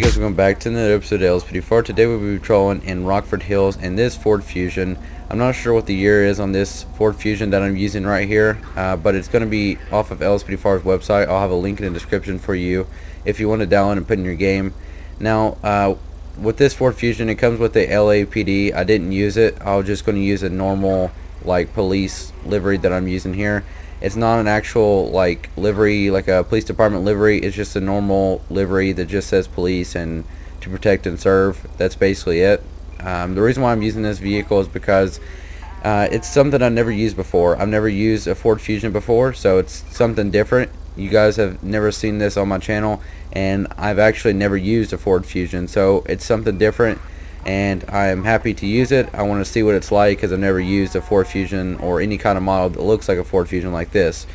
Hey guys, welcome back to another episode of LSPDFR. Today we'll be patrolling in Rockford Hills in this Ford Fusion. I'm not sure what the year is on this Ford Fusion that I'm using right here, but it's going to be off of LSPDFR's website. I'll have a link in the description for you if you want to download and put in your game. Now, with this Ford Fusion, it comes with the LAPD. I didn't use it. I was just going to use a normal like police livery that I'm using here. It's not an actual like livery, like a police department livery. It's just a normal livery that just says police and to protect and serve. That's basically it. The reason why I'm using this vehicle is because it's something I've never used before. I've never used a Ford Fusion before, so it's something different. You guys have never seen this on my channel, and I've actually never used a Ford Fusion, so it's something different, and I'm happy to use it. I want to see what it's like because I've never used a Ford Fusion or any kind of model that looks like a Ford Fusion like this.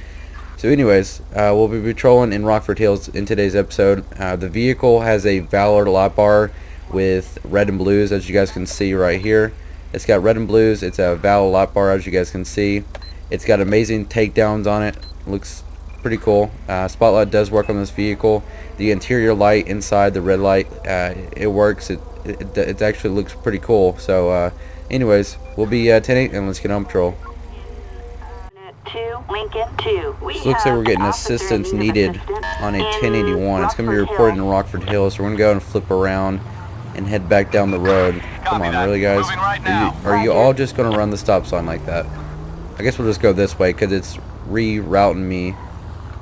So anyways, we'll be patrolling in Rockford Hills in today's episode. The vehicle has a Valor light bar with red and blues, as you guys can see right here. It's got red and blues. It's a Valor light bar, as you guys can see. It's got amazing takedowns on it. Looks pretty cool. Spotlight does work on this vehicle. The interior light inside, the red light, it works. It actually looks pretty cool. So anyways, we'll be 10-8 and let's get on patrol. So looks like we're getting assistance needed on a 1081. It's going to be reported in Rockford Hills, so we're going to go and flip around and head back down the road. Come on, really guys? Are you all just going to run the stop sign like that? I guess we'll just go this way because it's rerouting me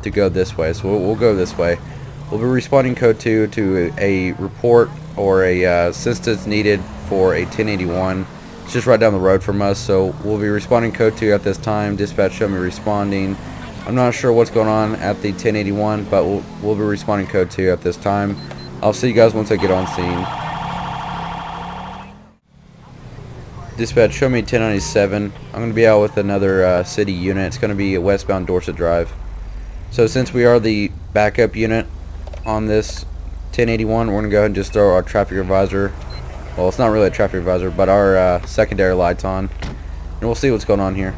to go this way, so we'll go this way. We'll be responding code 2 to a report or a assistance needed for a 1081. It's just right down the road from us, so we'll be responding code 2 at this time. Dispatch show me responding. I'm not sure what's going on at the 1081, but we'll be responding code 2 at this time. I'll see you guys once I get on scene. Dispatch show me 1097. I'm going to be out with another city unit. It's going to be a westbound Dorset Drive. So since we are the backup unit on this 1081, we're going to go ahead and just throw our traffic advisor, well, it's not really a traffic advisor, but our secondary lights on, and we'll see what's going on here.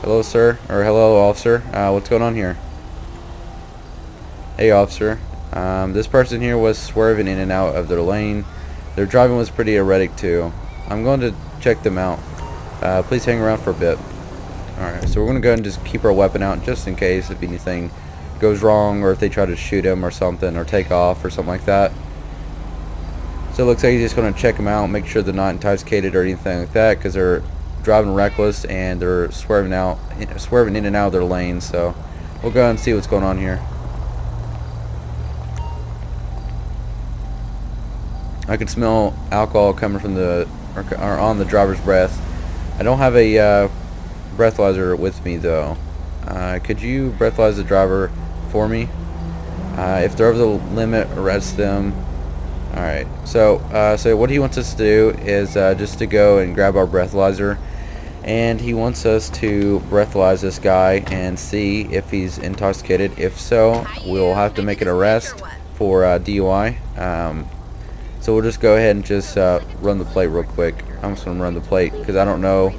Hello sir, or hello officer, what's going on here? Hey officer, this person here was swerving in and out of their lane. Their driving was pretty erratic too. I'm going to check them out. Please hang around for a bit. Alright, so we're going to go ahead and just keep our weapon out just in case if anything goes wrong or if they try to shoot him or something or take off or something like that. So it looks like he's just going to check them out, make sure they're not intoxicated or anything like that because they're driving reckless and they're swerving in and out of their lanes. So we'll go ahead and see what's going on here. I can smell alcohol coming from the or on the driver's breath. I don't have a breathalyzer with me though. Could you breathalyze the driver for me? If they're over the limit, arrest them. Alright, so what he wants us to do is just to go and grab our breathalyzer, and he wants us to breathalyze this guy and see if he's intoxicated. If so, we'll have to make an arrest for DUI. So we'll just go ahead and just run the plate real quick. I'm just going to run the plate because I don't know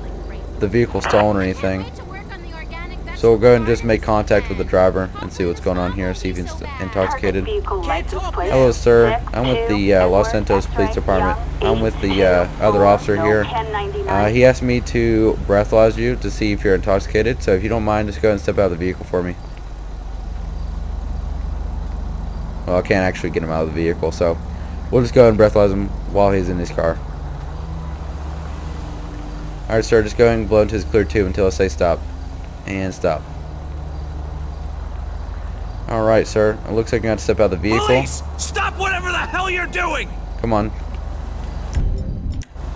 if the vehicle's stolen or anything. So we'll go ahead and just make contact with the driver and see what's going on here, see if he's intoxicated. Hello sir, I'm with the Los Santos Police Department. I'm with the other officer here. He asked me to breathalyze you to see if you're intoxicated, so if you don't mind, just go ahead and step out of the vehicle for me. Well, I can't actually get him out of the vehicle, so we'll just go ahead and breathalyze him while he's in his car. Alright sir, just go ahead and blow into his clear tube until I say stop. And stop. Alright sir, it looks like you're going to step out of the vehicle. Police! Stop whatever the hell you're doing! Come on.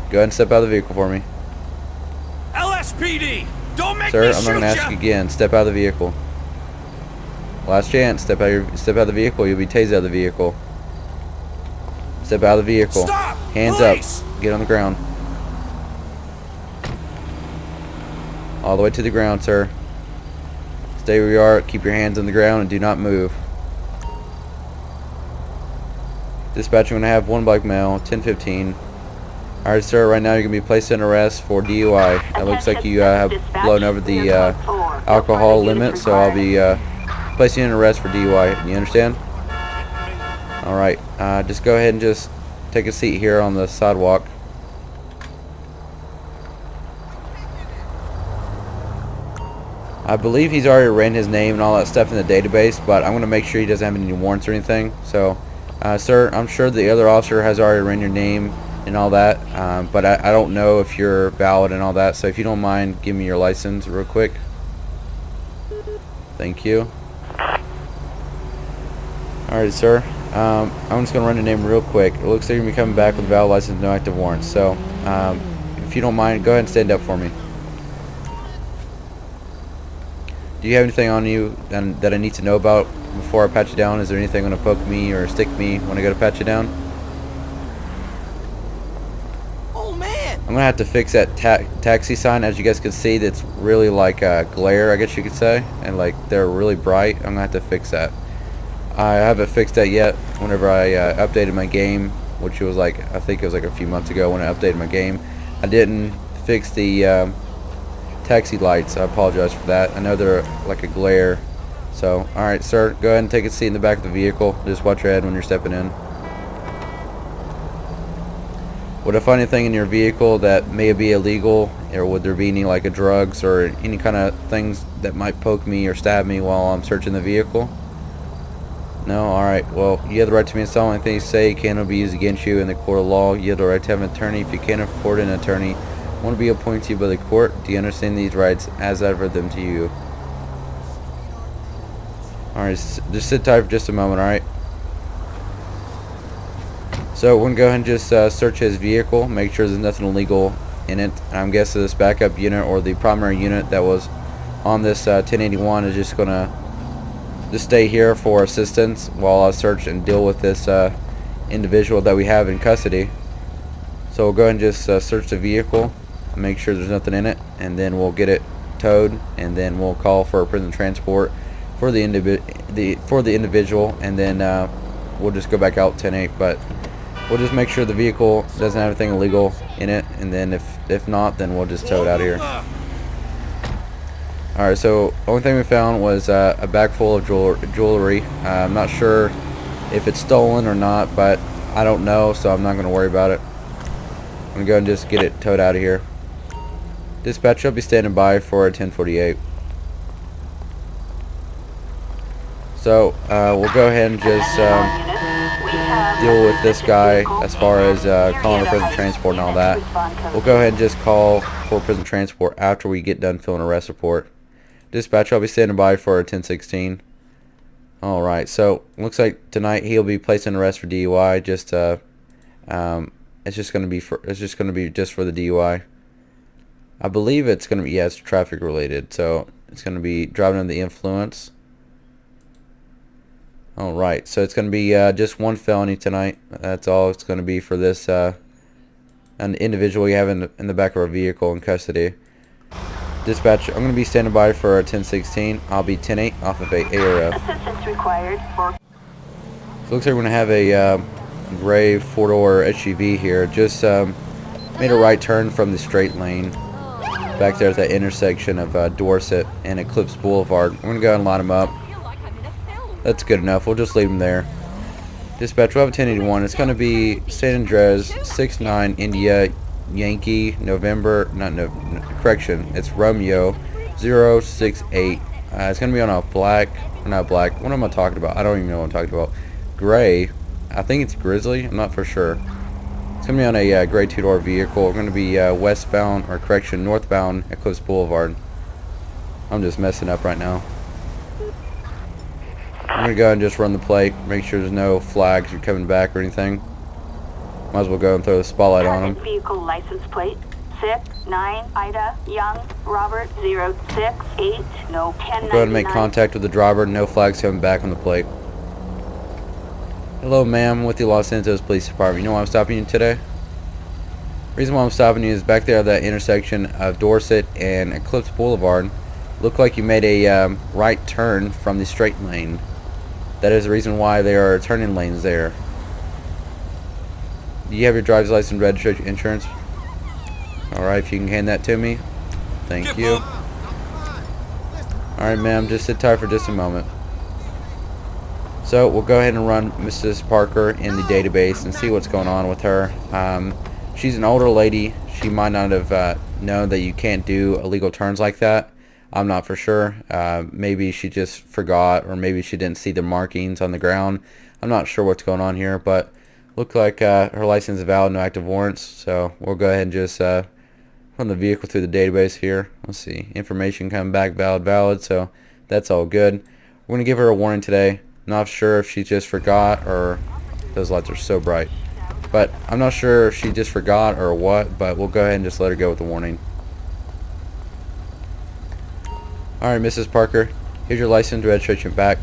Go ahead and step out of the vehicle for me. LSPD! Don't make Sir, me I'm not going to ask you again. Step out of the vehicle. Last chance. Step out of the vehicle. You'll be tased out of the vehicle. Step out of the vehicle. Stop! Hands Police! up. Get on the ground. All the way to the ground, sir. Stay where you are. Keep your hands on the ground and do not move. Dispatch, I'm going to have one black male, 1015. Alright, sir, right now you're going to be placed in arrest for DUI. It looks like you have blown over the alcohol limit, so I'll be placing you in arrest for DUI. You understand? Alright, just go ahead and just take a seat here on the sidewalk. I believe he's already ran his name and all that stuff in the database, but I'm going to make sure he doesn't have any warrants or anything. So, sir, I'm sure the other officer has already ran your name and all that, but I don't know if you're valid and all that. So if you don't mind, give me your license real quick. Thank you. Alright, sir. I'm just going to run your name real quick. It looks like you're going to be coming back with a valid license, no active warrants. So, if you don't mind, go ahead and stand up for me. Do you have anything on you that I need to know about before I pat you down? Is there anything going to poke me or stick me when I go to pat you down? Oh man! I'm going to have to fix that taxi sign. As you guys can see, that's really like a glare, I guess you could say. And like they're really bright. I'm going to have to fix that. I haven't fixed that yet. Whenever I updated my game, which was like, I think it was like a few months ago when I updated my game, I didn't fix the taxi lights. I apologize for that. I know they're like a glare. So, alright, sir, go ahead and take a seat in the back of the vehicle. Just watch your head when you're stepping in. Would I find anything in your vehicle that may be illegal, or would there be any like drugs or any kind of things that might poke me or stab me while I'm searching the vehicle? No? Alright, well, you have the right to be silent. Anything you say cannot be used against you in the court of law. You have the right to have an attorney. If you can't afford an attorney, want to be appointed to you by the court, do you understand these rights as I read them to you? Alright, just sit tight for just a moment, alright? So we're going to go ahead and just search his vehicle, make sure there's nothing illegal in it. I'm guessing this backup unit or the primary unit that was on this 1081 is just going to just stay here for assistance while I search and deal with this individual that we have in custody. So we'll go ahead and just search the vehicle, make sure there's nothing in it, and then we'll get it towed, and then we'll call for a prison transport for the individual, and then we'll just go back out 10-8. But we'll just make sure the vehicle doesn't have anything illegal in it, and then if not, then we'll just tow it out of here. Alright, so the only thing we found was a bag full of jewelry. I'm not sure if it's stolen or not, but I don't know, so I'm not going to worry about it. I'm going to go and just get it towed out of here. Dispatch, I'll be standing by for a 1048. So, we'll go ahead and just deal with this guy as far as calling for prison transport and all that. We'll go ahead and just call for prison transport after we get done filling an arrest report. Dispatch, I'll be standing by for a 1016. Alright, so looks like tonight he'll be placed in arrest for DUI. Just it's just gonna be just for the DUI. I believe it's gonna be, yeah, it's traffic related, so it's gonna be driving under the influence. Alright, so it's gonna be just one felony tonight. That's all it's gonna be for this an individual you have in the back of our vehicle in custody. Dispatch, I'm gonna be standing by for a 1016. I'll be 10-8 off of a ARF. Assistance required for. So looks like we're gonna have a gray 4-door SUV here. Just made a right turn from the straight lane back there at that intersection of Dorset and Eclipse Boulevard. I'm gonna go and line them up. That's good enough. We'll just leave them there. Dispatch, we'll have a 1081. It's gonna be San Andres 69 India Yankee November. Correction. It's Romeo 068. It's gonna be on a black. Not black. What am I talking about? I don't even know what I'm talking about. Gray. I think it's Grizzly. I'm not for sure. It's going to be on a gray 2-door vehicle. We're going to be westbound, or correction, northbound Eclipse Boulevard. I'm just messing up right now. I'm going to go and just run the plate, make sure there's no flags or coming back or anything. Might as well go and throw the spotlight on them. Vehicle license plate 69 Ida Young Robert 068 no 1099. Go ahead and make contact with the driver. No flags coming back on the plate. Hello, ma'am, with the Los Santos Police Department. You know why I'm stopping you today? The reason why I'm stopping you is back there at that intersection of Dorset and Eclipse Boulevard. Looked like you made a right turn from the straight lane. That is the reason why there are turning lanes there. Do you have your driver's license, registration, insurance? Alright, if you can hand that to me. Thank you. Alright, ma'am, just sit tight for just a moment. So we'll go ahead and run Mrs. Parker in the database and see what's going on with her. She's an older lady. She might not have known that you can't do illegal turns like that. I'm not for sure. Maybe she just forgot, or maybe she didn't see the markings on the ground. I'm not sure what's going on here, but look like her license is valid, no active warrants. So we'll go ahead and just run the vehicle through the database here. Let's see, information come back valid, so that's all good. We're gonna give her a warning today. Not sure if she just forgot, or those lights are so bright, but I'm not sure if she just forgot or what, but we'll go ahead and just let her go with the warning. Alright, Mrs. Parker, here's your license, registration back.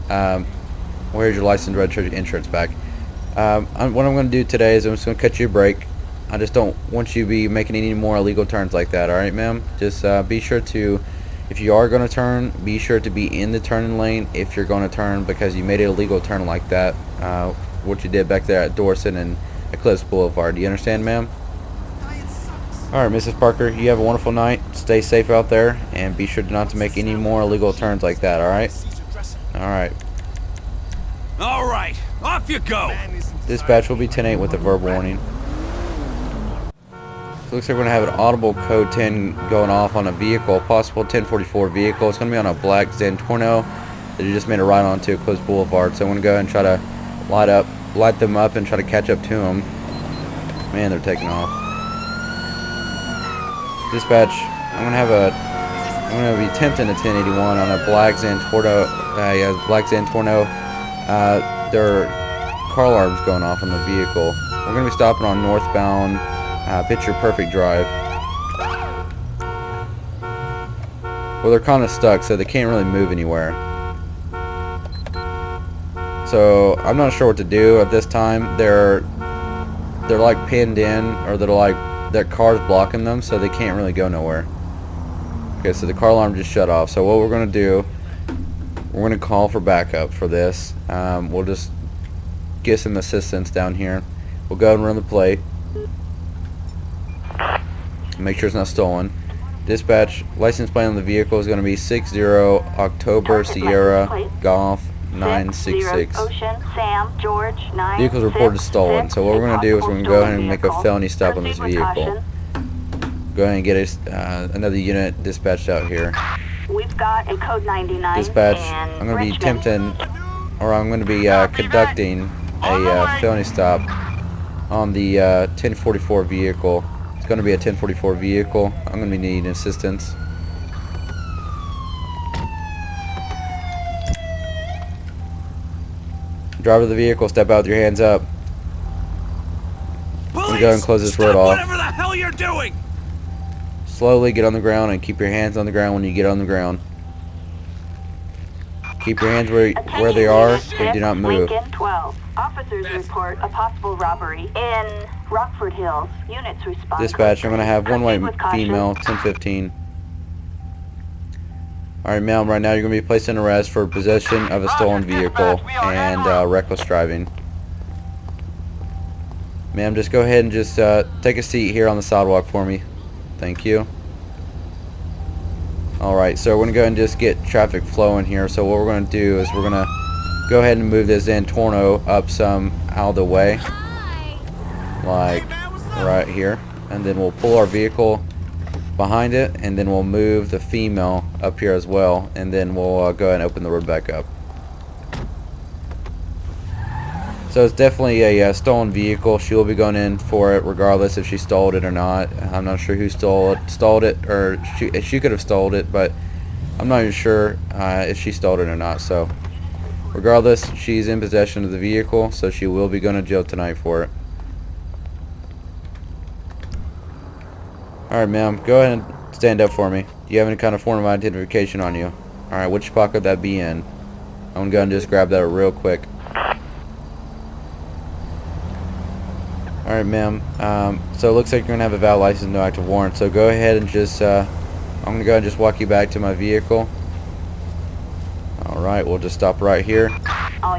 Here's your license, registration, insurance back. What I'm going to do today is I'm just going to cut you a break. I just don't want you to be making any more illegal turns like that, alright, ma'am? Just be sure to, if you are going to turn, be sure to be in the turning lane if you're going to turn, because you made an illegal turn like that, what you did back there at Dorset and Eclipse Boulevard. Do you understand, ma'am? Alright, Mrs. Parker, you have a wonderful night. Stay safe out there, and be sure not to make any more illegal turns like that, alright? Alright. Alright, off you go! Dispatch will be 10-8 with a verbal warning. So looks like we're going to have an audible code 10 going off on a vehicle, possible 1044 vehicle. It's going to be on a black Zentorno that you just made a ride onto Eclipse Boulevard. So I'm going to go ahead and try to light them up and try to catch up to them. Man, they're taking off. Dispatch, I'm going to be attempting a 1081 on a black Zentorno. Black Zentorno. There are car alarms going off on the vehicle. We're going to be stopping on northbound Picture Perfect Drive. Well, they're kind of stuck, so they can't really move anywhere. So I'm not sure what to do at this time. They're like pinned in, or they're like their car's blocking them, so they can't really go nowhere. Okay, so the car alarm just shut off. So what we're going to do, we're going to call for backup for this. We'll just get some assistance down here. We'll go and run the plate. Make sure it's not stolen. Dispatch, license plate on the vehicle is going to be 60 October Sierra Golf 966. Vehicle's reported stolen. So what we're going to do is we're going to go ahead and make a felony stop on this vehicle. Go ahead and get another unit dispatched out here. We've got a code 99. Dispatch, I'm going to be conducting a felony stop on the 1044 vehicle. It's going to be a 1044 vehicle. I'm going to be needing assistance. Driver of the vehicle, step out with your hands up. I'm going to go ahead and close this road off. Whatever the hell you're doing! Slowly get on the ground and keep your hands on the ground when you get on the ground. Keep your hands where they are and do not move. Lincoln 12. Officers report a possible robbery in Rockford Hills. Units respond. Dispatch, I'm going to have one white female, 1015. Alright, ma'am, right now you're going to be placed in arrest for possession of a stolen vehicle and reckless driving. Ma'am, just go ahead and just take a seat here on the sidewalk for me. Thank you. Alright, so we're going to go ahead and just get traffic flowing here. So what we're going to do is we're going to go ahead and move this Zentorno up some out of the way. Like right here. And then we'll pull our vehicle behind it, and then we'll move the female up here as well, and then we'll go ahead and open the road back up. So it's definitely a stolen vehicle. She will be going in for it regardless if she stole it or not. I'm not sure who stole it, or she could have stole it, but I'm not even sure if she stole it or not. So regardless, she's in possession of the vehicle, so she will be going to jail tonight for it. Alright, ma'am, go ahead and stand up for me. Do you have any kind of form of identification on you? Alright, which pocket would that be in? I'm going to go and just grab that real quick. Alright, ma'am. So it looks like you're going to have a valid license, no active warrant. So go ahead and just, I'm going to go ahead and just walk you back to my vehicle. Alright, we'll just stop right here.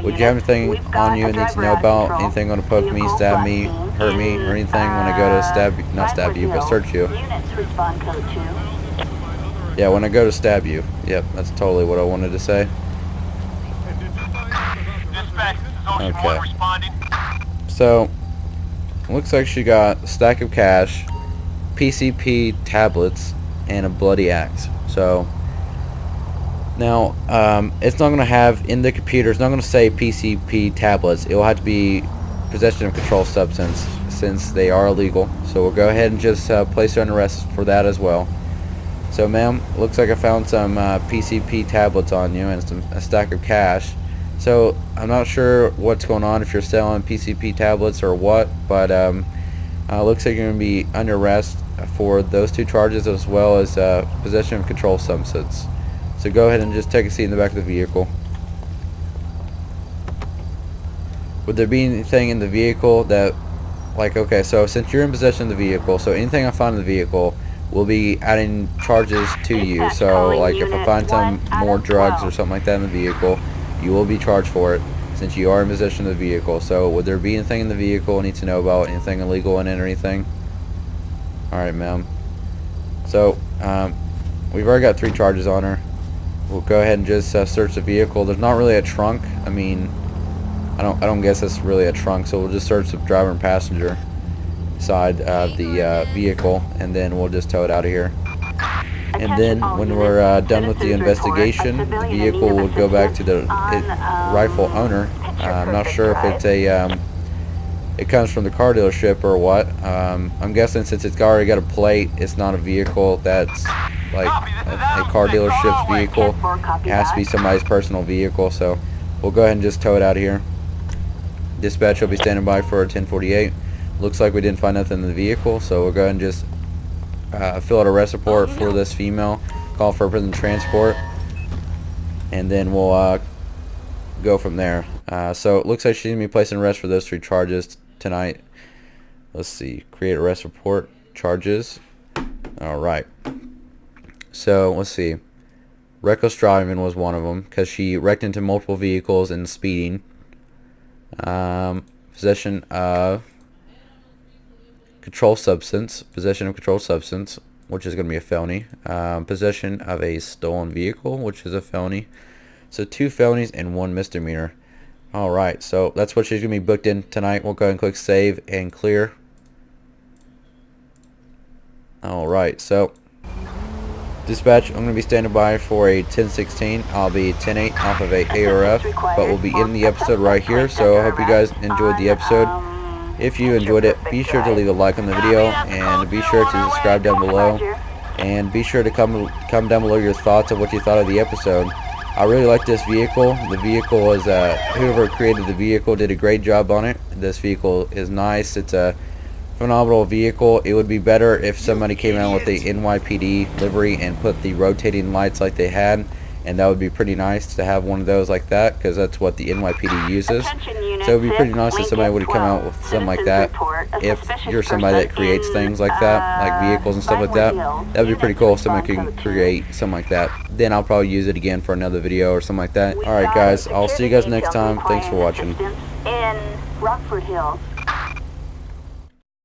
Would you have anything on you that needs to know about? Anything going to poke me, stab me, hurt me, or anything when I go to not stab you, but search you? Yeah, when I go to stab you. Yep, that's totally what I wanted to say. Okay. So, looks like she got a stack of cash, PCP tablets, and a bloody axe. So, now, it's not going to have, in the computer, it's not going to say PCP tablets. It will have to be possession of controlled substance, since they are illegal. So we'll go ahead and just place her under arrest for that as well. So, ma'am, looks like I found some PCP tablets on you and a stack of cash. So I'm not sure what's going on, if you're selling PCP tablets or what, but looks like you're going to be under arrest for those 2 charges, as well as possession of controlled substance. So go ahead and just take a seat in the back of the vehicle. Would there be anything in the vehicle that, like, okay, so since you're in possession of the vehicle, so anything I find in the vehicle will be adding charges to you. So, like, if I find some more drugs or something like that in the vehicle, you will be charged for it, since you are in possession of the vehicle. So, would there be anything in the vehicle I need to know about, anything illegal in it or anything? Alright, ma'am. So, we've already got 3 charges on her. We'll go ahead and just search the vehicle. There's not really a trunk. I mean, I don't guess that's really a trunk, so we'll just search the driver and passenger side of the vehicle, and then we'll just tow it out of here. And then when we're done with the investigation, the vehicle will go back to the rightful owner. I'm not sure if it's a it comes from the car dealership or what. I'm guessing since it's already got a plate, it's not a vehicle that's like a car dealership's vehicle. It has to be somebody's personal vehicle, so we'll go ahead and just tow it out of here. Dispatch will be standing by for a 1048. Looks like we didn't find nothing in the vehicle, so we'll go ahead and just fill out a arrest report for this female, call for prison transport, and then we'll go from there. So it looks like she's going to be placed in arrest for those 3 charges tonight. Let's see, create arrest report, charges. Alright, so let's see, reckless driving was one of them, because she wrecked into multiple vehicles and speeding. Possession of controlled substance, possession of controlled substance, which is going to be a felony. Possession of a stolen vehicle, which is a felony. So 2 felonies and 1 misdemeanor. Alright, so that's what she's going to be booked in tonight. We'll go ahead and click save and clear. Alright, so dispatch, I'm going to be standing by for a 1016. I'll be 10-8 off of a ARF, but we'll be in the episode right here. So I hope you guys enjoyed the episode. If you enjoyed it, be sure to leave a like on the video, and be sure to subscribe down below, and be sure to comment down below your thoughts of what you thought of the episode. I really like this vehicle. The vehicle was, whoever created the vehicle did a great job on it. This vehicle is nice. It's a phenomenal vehicle. It would be better if somebody came out with the NYPD livery and put the rotating lights like they had, and that would be pretty nice to have one of those like that, because that's what the NYPD uses. So it would be pretty nice if somebody would come out with something like that. If you're somebody that creates things like that, like vehicles and stuff like that, that would be pretty cool if somebody can create something like that. Then I'll probably use it again for another video or something like that. Alright guys, I'll see you guys next time. Thanks for watching. In Rockford Hills.